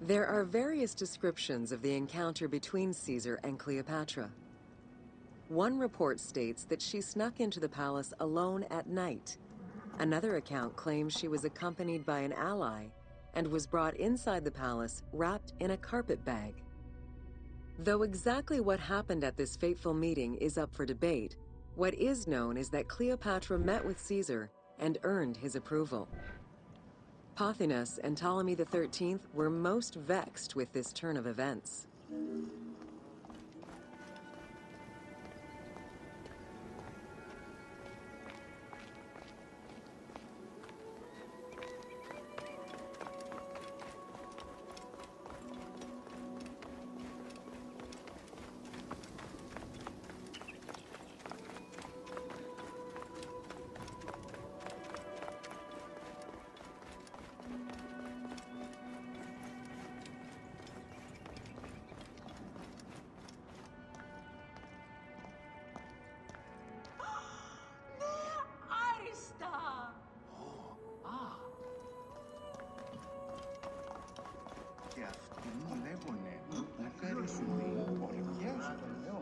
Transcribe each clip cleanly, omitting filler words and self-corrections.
There are various descriptions of the encounter between Caesar and Cleopatra. One report states that she snuck into the palace alone at night. Another account claims she was accompanied by an ally and was brought inside the palace wrapped in a carpet bag. Though exactly what happened at this fateful meeting is up for debate, what is known is that Cleopatra met with Caesar and earned his approval. Pothinus and Ptolemy XIII were most vexed with this turn of events.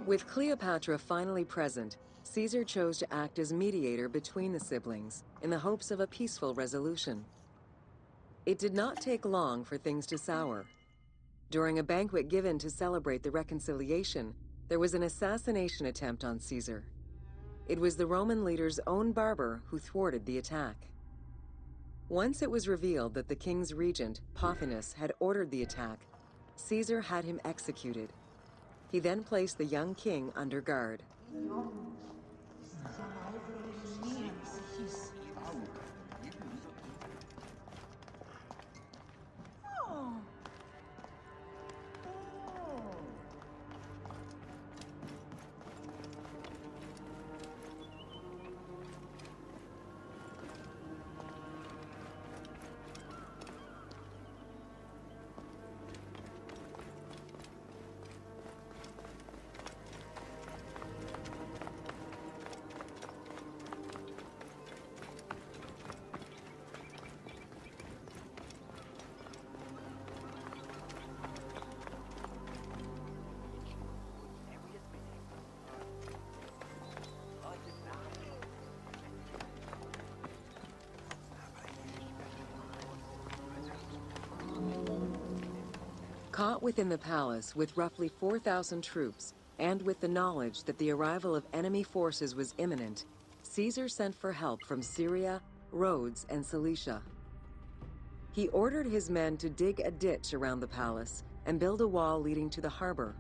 With Cleopatra finally present, Caesar chose to act as mediator between the siblings in the hopes of a peaceful resolution. It did not take long for things to sour. During a banquet given to celebrate the reconciliation, there was an assassination attempt on Caesar. It was the Roman leader's own barber who thwarted the attack. Once it was revealed that the king's regent, Pothinus, had ordered the attack, Caesar had him executed. He then placed the young king under guard. Caught within the palace with roughly 4,000 troops, and with the knowledge that the arrival of enemy forces was imminent, Caesar sent for help from Syria, Rhodes, and Cilicia. He ordered his men to dig a ditch around the palace and build a wall leading to the harbor.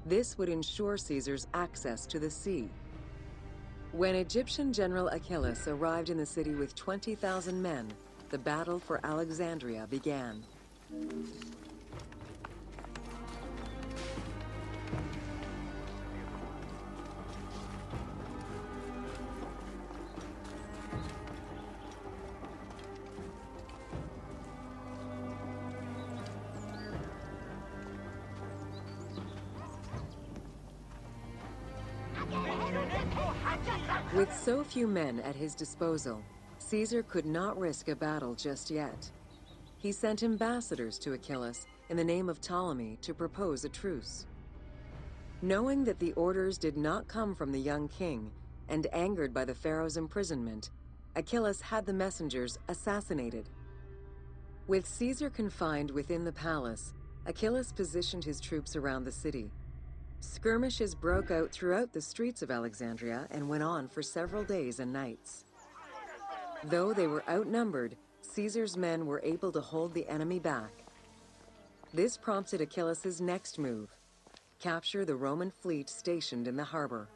This would ensure Caesar's access to the sea. When Egyptian General Achilles arrived in the city with 20,000 men, the battle for Alexandria began. With so few men at his disposal, Caesar could not risk a battle just yet. He sent ambassadors to Achilles in the name of Ptolemy to propose a truce. Knowing that the orders did not come from the young king, and angered by the pharaoh's imprisonment, Achilles had the messengers assassinated. With Caesar confined within the palace, Achilles positioned his troops around the city. Skirmishes broke out throughout the streets of Alexandria and went on for several days and nights. Though they were outnumbered, Caesar's men were able to hold the enemy back. This prompted Achilles' next move: capture the Roman fleet stationed in the harbor.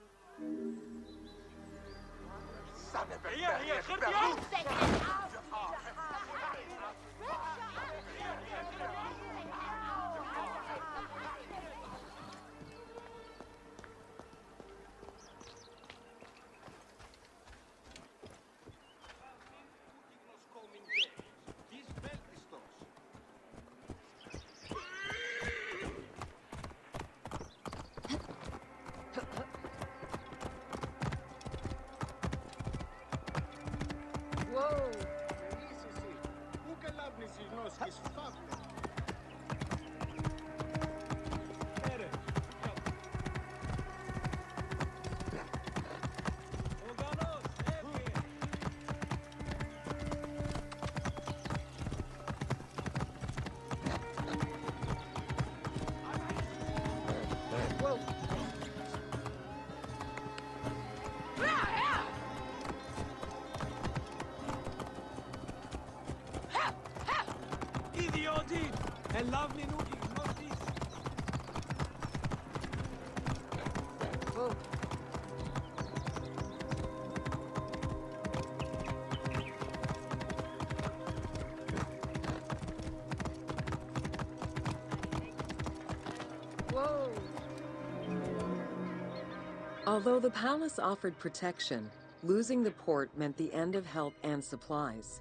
Although the palace offered protection, losing the port meant the end of help and supplies.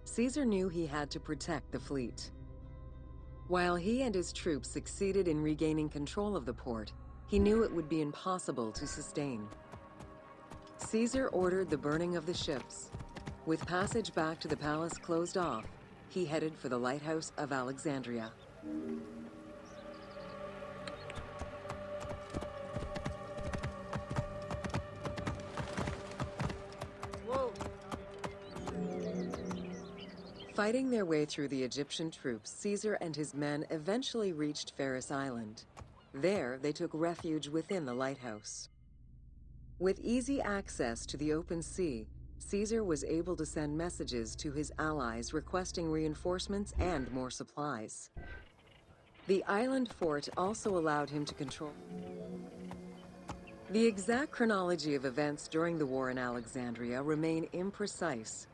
Caesar knew he had to protect the fleet. While he and his troops succeeded in regaining control of the port, he knew it would be impossible to sustain. Caesar ordered the burning of the ships. With passage back to the palace closed off, he headed for the lighthouse of Alexandria. Fighting their way through the Egyptian troops, Caesar and his men eventually reached Pharos Island. There, they took refuge within the lighthouse. With easy access to the open sea, Caesar was able to send messages to his allies requesting reinforcements and more supplies. The island fort also allowed him to control. The exact chronology of events during the war in Alexandria remain imprecise.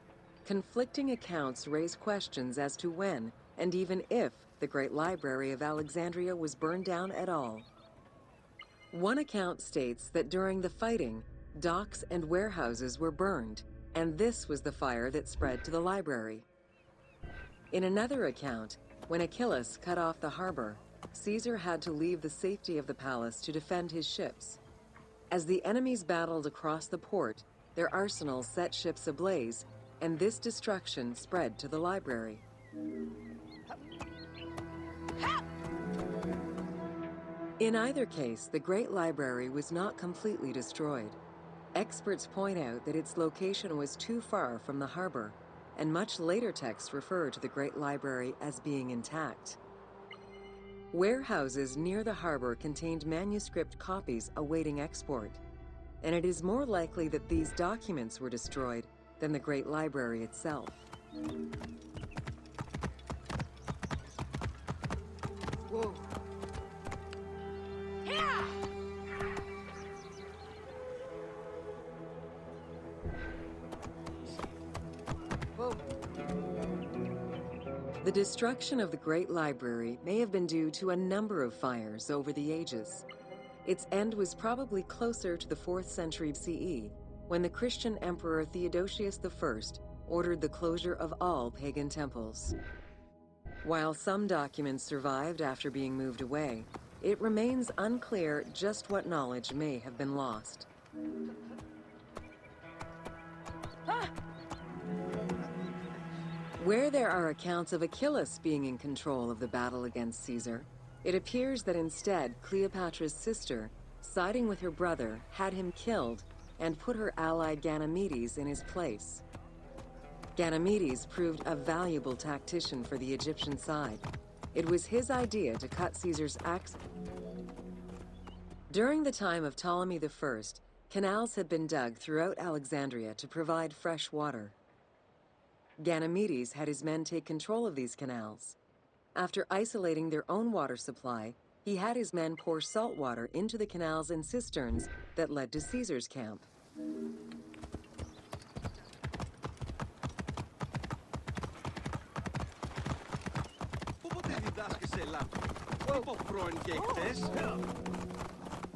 Conflicting accounts raise questions as to when, and even if, the Great Library of Alexandria was burned down at all. One account states that during the fighting, docks and warehouses were burned, and this was the fire that spread to the library. In another account, when Achilles cut off the harbor, Caesar had to leave the safety of the palace to defend his ships. As the enemies battled across the port, their arsenals set ships ablaze, and this destruction spread to the library. In either case, the Great Library was not completely destroyed. Experts point out that its location was too far from the harbor, and much later texts refer to the Great Library as being intact. Warehouses near the harbor contained manuscript copies awaiting export, and it is more likely that these documents were destroyed than the Great Library itself. Whoa. Yeah. Whoa. The destruction of the Great Library may have been due to a number of fires over the ages. Its end was probably closer to the 4th century CE, when the Christian Emperor Theodosius I ordered the closure of all pagan temples. While some documents survived after being moved away, it remains unclear just what knowledge may have been lost. Where there are accounts of Achilles being in control of the battle against Caesar, it appears that instead Cleopatra's sister, siding with her brother, had him killed and put her ally Ganymedes in his place. Ganymedes proved a valuable tactician for the Egyptian side. It was his idea to cut Caesar's access. During the time of Ptolemy I, canals had been dug throughout Alexandria to provide fresh water. Ganymedes had his men take control of these canals. After isolating their own water supply, he had his men pour salt water into the canals and cisterns that led to Caesar's camp.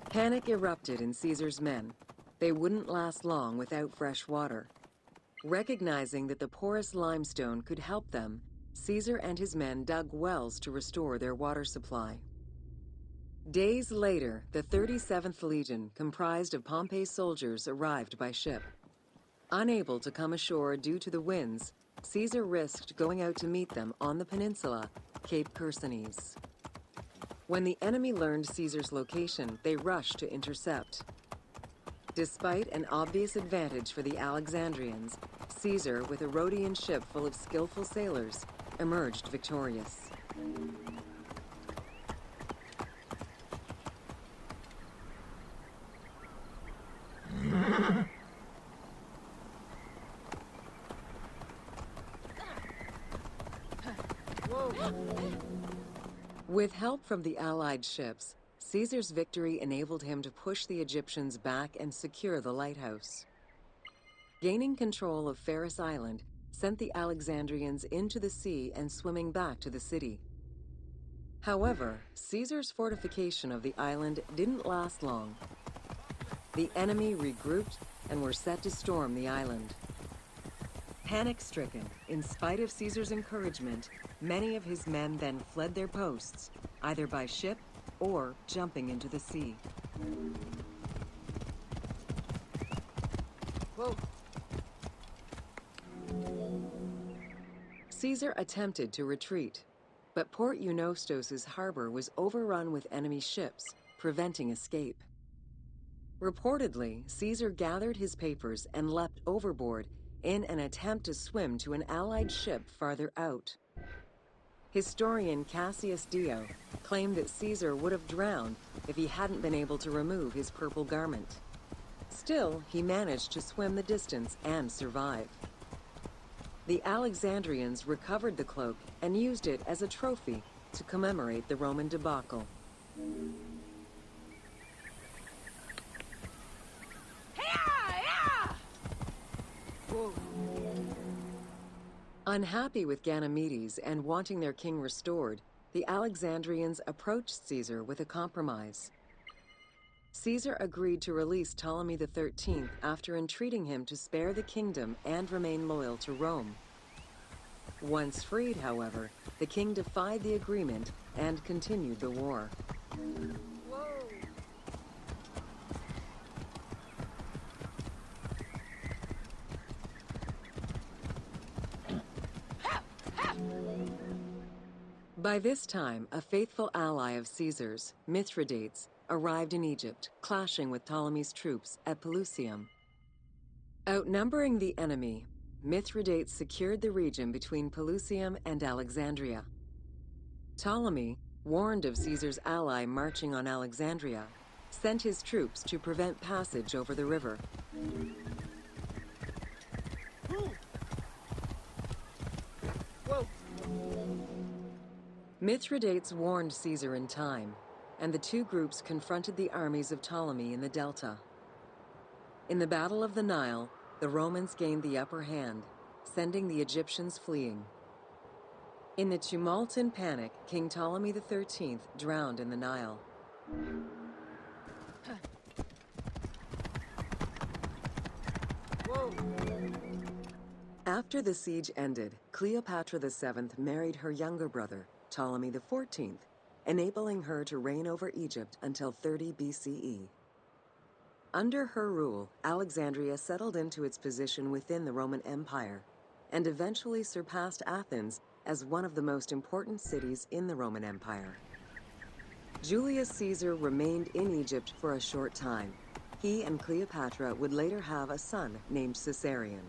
Panic erupted in Caesar's men. They wouldn't last long without fresh water. Recognizing that the porous limestone could help them, Caesar and his men dug wells to restore their water supply. Days later, the 37th Legion, comprised of Pompey's soldiers, arrived by ship. Unable to come ashore due to the winds, Caesar risked going out to meet them on the peninsula, Cape Chersonese. When the enemy learned Caesar's location, they rushed to intercept. Despite an obvious advantage for the Alexandrians, Caesar, with a Rhodian ship full of skillful sailors, emerged victorious. With help from the Allied ships, Caesar's victory enabled him to push the Egyptians back and secure the lighthouse. Gaining control of Pharos Island sent the Alexandrians into the sea and swimming back to the city. However, Caesar's fortification of the island didn't last long. The enemy regrouped and were set to storm the island. Panic-stricken, in spite of Caesar's encouragement, many of his men then fled their posts, either by ship or jumping into the sea. Whoa. Caesar attempted to retreat, but Port Eunostos' harbor was overrun with enemy ships, preventing escape. Reportedly, Caesar gathered his papers and leapt overboard in an attempt to swim to an allied ship farther out. Historian Cassius Dio claimed that Caesar would have drowned if he hadn't been able to remove his purple garment. Still, he managed to swim the distance and survive. The Alexandrians recovered the cloak and used it as a trophy to commemorate the Roman debacle. Whoa. Unhappy with Ganymedes and wanting their king restored, the Alexandrians approached Caesar with a compromise. Caesar agreed to release Ptolemy XIII after entreating him to spare the kingdom and remain loyal to Rome. Once freed, however, the king defied the agreement and continued the war. Whoa. By this time, a faithful ally of Caesar's, Mithridates, arrived in Egypt, clashing with Ptolemy's troops at Pelusium. Outnumbering the enemy, Mithridates secured the region between Pelusium and Alexandria. Ptolemy, warned of Caesar's ally marching on Alexandria, sent his troops to prevent passage over the river. Whoa. Mithridates warned Caesar in time, and the two groups confronted the armies of Ptolemy in the Delta. In the Battle of the Nile, the Romans gained the upper hand, sending the Egyptians fleeing. In the tumult and panic, King Ptolemy XIII drowned in the Nile. Whoa. After the siege ended, Cleopatra VII married her younger brother, Ptolemy XIV, enabling her to reign over Egypt until 30 BCE. Under her rule, Alexandria settled into its position within the Roman Empire and eventually surpassed Athens as one of the most important cities in the Roman Empire. Julius Caesar remained in Egypt for a short time. He and Cleopatra would later have a son named Caesarion.